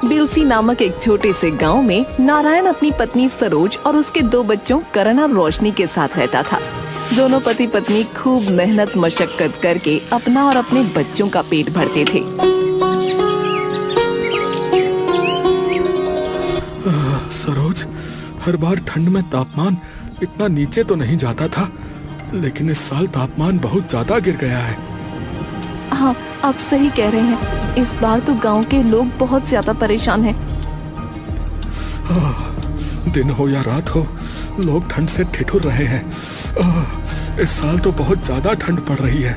बिलसी नामक एक छोटे से गांव में नारायण अपनी पत्नी सरोज और उसके 2 बच्चों करण और रोशनी के साथ रहता था। दोनों पति पत्नी खूब मेहनत मशक्कत करके अपना और अपने बच्चों का पेट भरते थे। सरोज, हर बार ठंड में तापमान इतना नीचे तो नहीं जाता था, लेकिन इस साल तापमान बहुत ज्यादा गिर गया है। हाँ, आप सही कह रहे हैं। इस बार तो गांव के लोग बहुत ज्यादा परेशान हैं। दिन हो या रात हो, लोग ठंड से ठिठुर रहे हैं। इस साल तो बहुत ज्यादा ठंड पड़ रही है।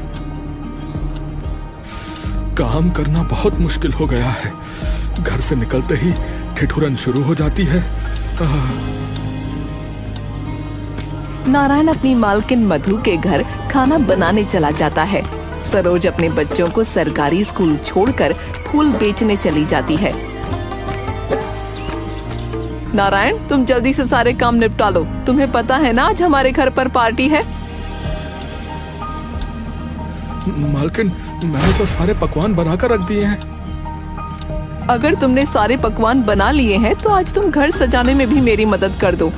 काम करना बहुत मुश्किल हो गया है। घर से निकलते ही ठिठुरन शुरू हो जाती है। नारायण अपनी मालकिन मधु के घर खाना बनाने चला जाता है। सरोज अपने बच्चों को सरकारी स्कूल छोड़कर फूल बेचने चली जाती है। नारायण, तुम जल्दी से सारे काम निपटा लो। तुम्हें पता है ना, आज हमारे घर पर पार्टी है। मालकिन, मैंने तो सारे पकवान बनाकर रख दिए हैं। अगर तुमने सारे पकवान बना लिए हैं तो आज तुम घर सजाने में भी मेरी मदद कर दो।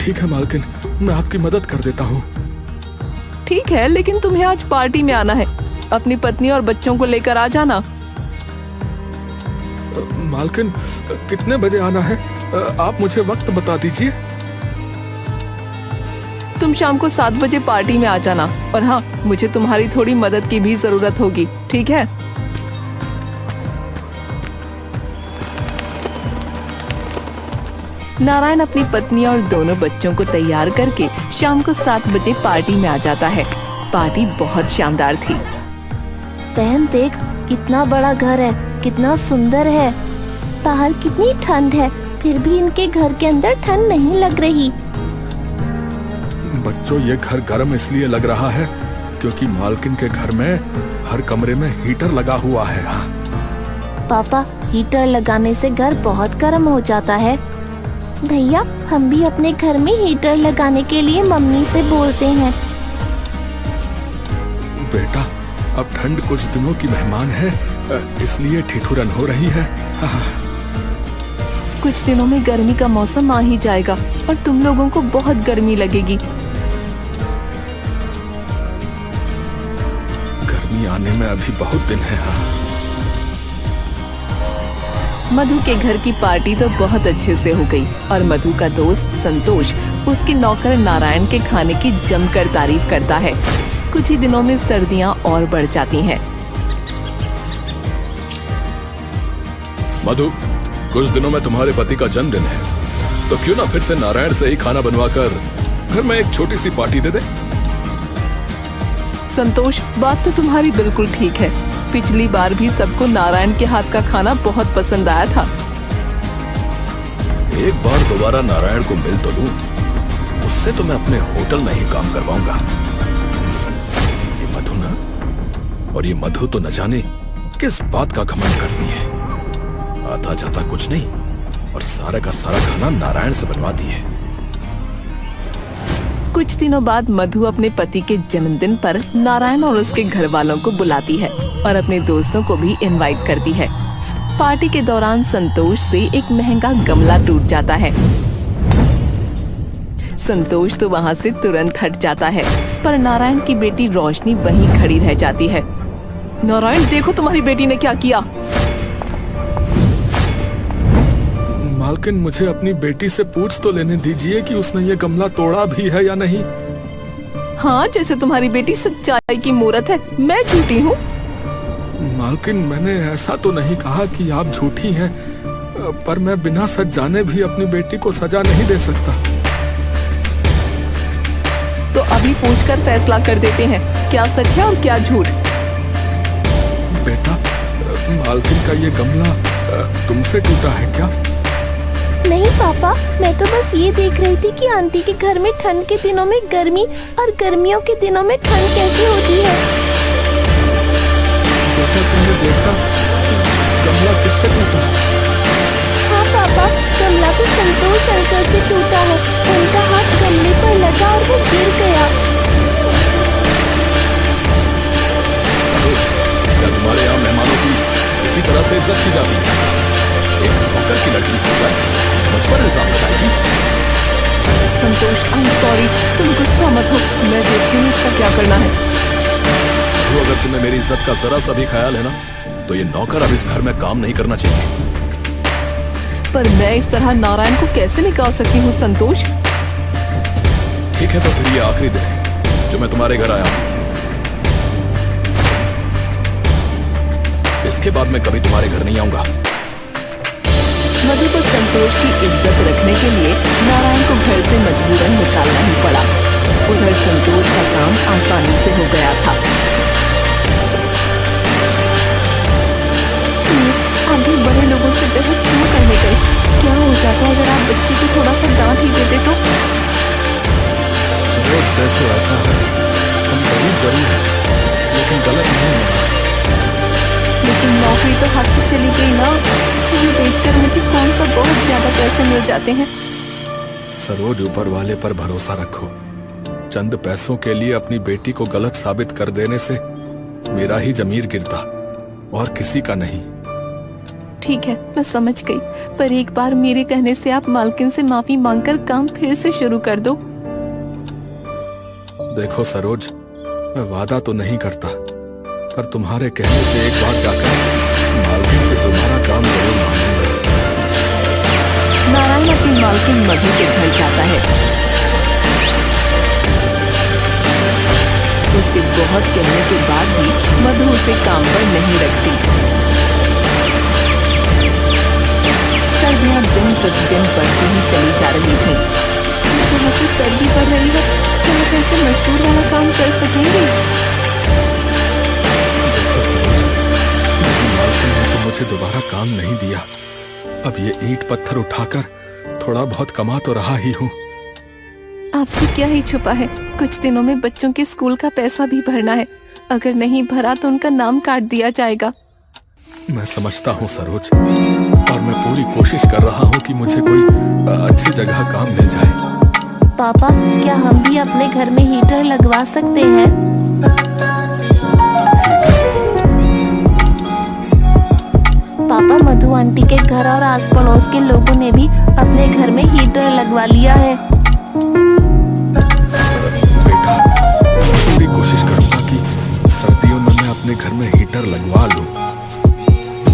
ठीक है मालकिन, मैं आपकी मदद कर देता हूँ। ठीक है, लेकिन तुम्हें आज पार्टी में आना है। अपनी पत्नी और बच्चों को लेकर आ जाना। मालकिन, कितने बजे आना है? आप मुझे वक्त बता दीजिए। तुम शाम को 7 बजे पार्टी में आ जाना। और हाँ, मुझे तुम्हारी थोड़ी मदद की भी जरूरत होगी, ठीक है? नारायण अपनी पत्नी और दोनों बच्चों को तैयार करके शाम को 7 बजे पार्टी में आ जाता है। पार्टी बहुत शानदार थी। बहन देख, कितना बड़ा घर है, कितना सुंदर है। बाहर कितनी ठंड है, फिर भी इनके घर के अंदर ठंड नहीं लग रही। बच्चों, ये घर गर्म इसलिए लग रहा है क्योंकि मालकिन के घर में हर कमरे में हीटर लगा हुआ है। हाँ पापा, हीटर लगाने से घर बहुत गर्म हो जाता है। भैया, हम भी अपने घर में हीटर लगाने के लिए मम्मी से बोलते हैं। बेटा, अब ठंड कुछ दिनों की मेहमान है, इसलिए ठिठुरन हो रही है। कुछ दिनों में गर्मी का मौसम आ ही जाएगा और तुम लोगों को बहुत गर्मी लगेगी। गर्मी आने में अभी बहुत दिन है। हाँ। मधु के घर की पार्टी तो बहुत अच्छे से हो गई और मधु का दोस्त संतोष उसके नौकर नारायण के खाने की जमकर तारीफ करता है। कुछ ही दिनों में सर्दियां और बढ़ जाती हैं। मधु, कुछ दिनों में तुम्हारे पति का जन्मदिन है, तो क्यों ना फिर से नारायण से ही खाना बनवाकर घर में एक छोटी सी पार्टी दे दे। संतोष, बात तो तुम्हारी बिल्कुल ठीक है। पिछली बार भी सबको नारायण के हाथ का खाना बहुत पसंद आया था। एक बार दोबारा नारायण को मिल तो लूं, उससे तो मैं अपने होटल में ही काम करवाऊंगा। ये मधु ना, और ये मधु तो न जाने किस बात का घमंड करती है। आता जाता कुछ नहीं और सारा का सारा खाना नारायण से बनवाती है। कुछ दिनों बाद मधु अपने पति के जन्मदिन पर नारायण और उसके घर वालों को बुलाती है और अपने दोस्तों को भी इनवाइट करती है। पार्टी के दौरान संतोष से एक महंगा गमला टूट जाता है। संतोष तो वहाँ से तुरंत हट जाता है, पर नारायण की बेटी रोशनी वहीं खड़ी रह जाती है। नारायण, देखो तुम्हारी बेटी ने क्या किया। मालकिन, मुझे अपनी बेटी से पूछ तो लेने दीजिए कि उसने ये गमला तोड़ा भी है या नहीं। हाँ, जैसे तुम्हारी बेटी सच्चाई की मूरत है, मैं झूठी हूँ। मालकिन, मैंने ऐसा तो नहीं कहा कि आप झूठी हैं, पर मैं बिना सच जाने भी अपनी बेटी को सजा नहीं दे सकता। तो अभी पूछकर फैसला कर देते हैं, क्या सच है और क्या झूठ। बेटा, मालकिन का ये गमला तुमसे टूटा है क्या? नहीं पापा, मैं तो बस ये देख रही थी कि आंटी के घर में ठंड के दिनों में गर्मी और गर्मियों के दिनों में ठंड कैसी होती है। बेटा, तुमने देखा गमला किससे टूटा? हाँ पापा, गमला तो संतोष अंकल से टूटा है। उनका हाथ गमले पर लगा और वो गिर गया। क्या तुम्हारे यहाँ मेहमानों की किसी पूरी तरह से इज्जत की जाती है। एक नौकर की लड़की होकर मुझ पर इल्जाम लगाएगी। संतोष, आई एम सॉरी, तुम गुस्सा मत हो, मैं देखती हूँ इसका क्या करना है। तो अगर तुम्हें मेरी इज्जत का जरा सा भी ख्याल है ना, तो ये नौकर अब इस घर में काम नहीं करना चाहिए। पर मैं इस तरह नारायण को कैसे निकाल सकती हूँ संतोष? ठीक है, तो फिर ये आखिरी दिन है जो मैं तुम्हारे घर आया हूँ। इसके बाद मैं कभी तुम्हारे घर नहीं आऊंगा। मधु को संतोष की इज्जत रखने के लिए नारायण को घर से मजबूरन निकालना ही पड़ा। उधर संतोष का काम आसानी से हो गया था। आप भी बड़े लोगों से बहस क्यों करने गए? क्या हो जाता अगर आप बच्चे को थोड़ा सा डांट ही देते तो? देखो, ऐसा है, हम गरीब जरूर हैं, लेकिन गलत नहीं है। लेकिन नौकरी तो हाथ से चली गई ना, ये बेचकर मुझे कौन सा बहुत ज्यादा पैसे मिल जाते हैं। सरोज, ऊपर वाले पर भरोसा रखो। चंद पैसों के लिए अपनी बेटी को गलत साबित कर देने से मेरा ही जमीर गिरता और किसी का नहीं। ठीक है, मैं समझ गई, पर एक बार मेरे कहने से आप मालकिन से माफी मांगकर काम फिर से शुरू कर दो। देखो सरोज, मैं वादा तो नहीं करता, पर तुम्हारे कहने से एक बार जाकर मालकिन से तुम्हारा काम जरूर मांगूंगा। नारायण अपनी मालकिन मधु के घर जाता है। उसके बहुत कहने के बाद भी मधु उसे काम पर नहीं रखती। सर्दियां दिन प्रतिदिन बढ़ती ही चली जा रही थी। वहाँ से सर्दी बढ़ रही है, क्या आप ऐसे मजदूर वाला काम कर सकेंगे? मालकिन ने तो मुझे दोबारा काम नहीं दिया। अब ये ईंट पत्थर उठाकर थोड़ा बहुत कमा तो रहा ही हूँ। आपसे क्या ही छुपा है, कुछ दिनों में बच्चों के स्कूल का पैसा भी भरना है। अगर नहीं भरा तो उनका नाम काट दिया जाएगा। मैं समझता हूँ सरोज, और मैं पूरी कोशिश कर रहा हूँ कि मुझे कोई अच्छी जगह काम मिल जाए। पापा, क्या हम भी अपने घर में हीटर लगवा सकते हैं? पापा, मधु आंटी के घर और आस पड़ोस के लोगों ने भी अपने घर में हीटर लगवा लिया है। बेटा, मैं पूरी कोशिश करूंगा कि सर्दियों में मैं अपने घर में हीटर लगवा लूं।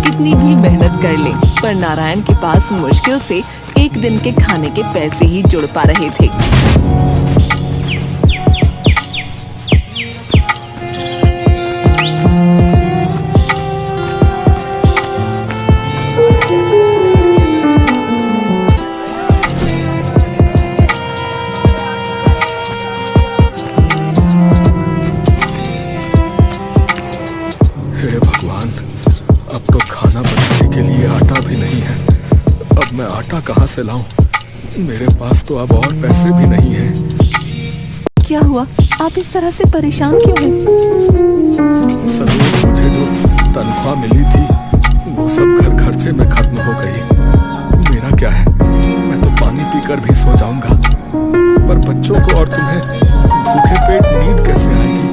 कितनी भी मेहनत कर ले, पर नारायण के पास मुश्किल से एक दिन के खाने के पैसे ही जुड़ पा रहे थे। हे भगवान, अब तो खाना बनाने के लिए आटा भी नहीं है। अब मैं आटा कहाँ से लाऊं? मेरे पास तो अब और पैसे भी नहीं हैं। क्या हुआ, आप इस तरह से परेशान क्यों हैं? सरोज, मुझे जो तनख्वाह मिली थी वो सब घर खर्चे में खत्म हो गई। मेरा क्या है, मैं तो पानी पीकर भी सो जाऊंगा, पर बच्चों को और तुम्हें भूखे पेट नींद कैसे आएगी?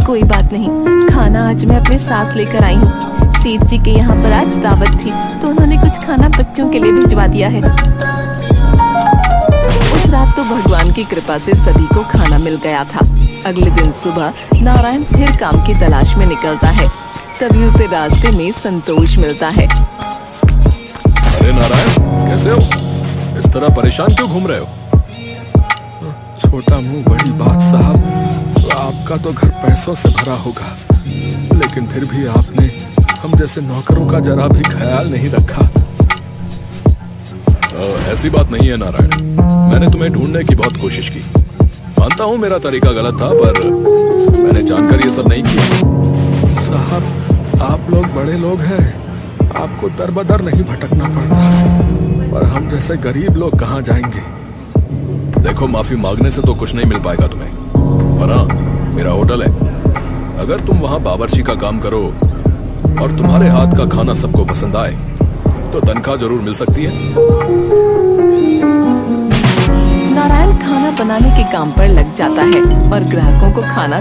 कोई बात नहीं, खाना आज मैं अपने साथ लेकर आई हूँ। सेठ जी के यहाँ पर आज दावत थी, तो उन्होंने कुछ खाना बच्चों के लिए भिजवा दिया है। उस रात तो भगवान की कृपा से सभी को खाना मिल गया था। अगले दिन सुबह नारायण फिर काम की तलाश में निकलता है। तभी उसे रास्ते में संतोष मिलता है। अरे नारायण, कैसे हो? इस तरह परेशान क्यों घूम रहे हो? छोटा मुंह बड़ी बात साहब, आपका तो घर पैसों से भरा होगा, लेकिन फिर भी आपने हम जैसे नौकरों का जरा भी ख्याल नहीं रखा। ऐसी बात नहीं है नारायण, मैंने तुम्हें ढूंढने की बहुत कोशिश की। मानता हूँ मेरा तरीका गलत था, पर मैंने जानकर ये सब नहीं किया। साहब, आप लोग बड़े लोग हैं, आपको दर-बदर नहीं भटकना पड़ता, पर हम जैसे गरीब लोग कहाँ जाएंगे? देखो, माफी मांगने से तो कुछ नहीं मिल पाएगा तुम्हें, पर हाँ, मेरा होटल है। अगर तुम वहाँ बावर्ची का काम करो और तुम्हारे हाथ का खाना सबको पसंद आए, तो तनख्वाह जरूर मिल सकती है। नारायण खाना बनाने के काम पर लग जाता है और ग्राहकों को खाना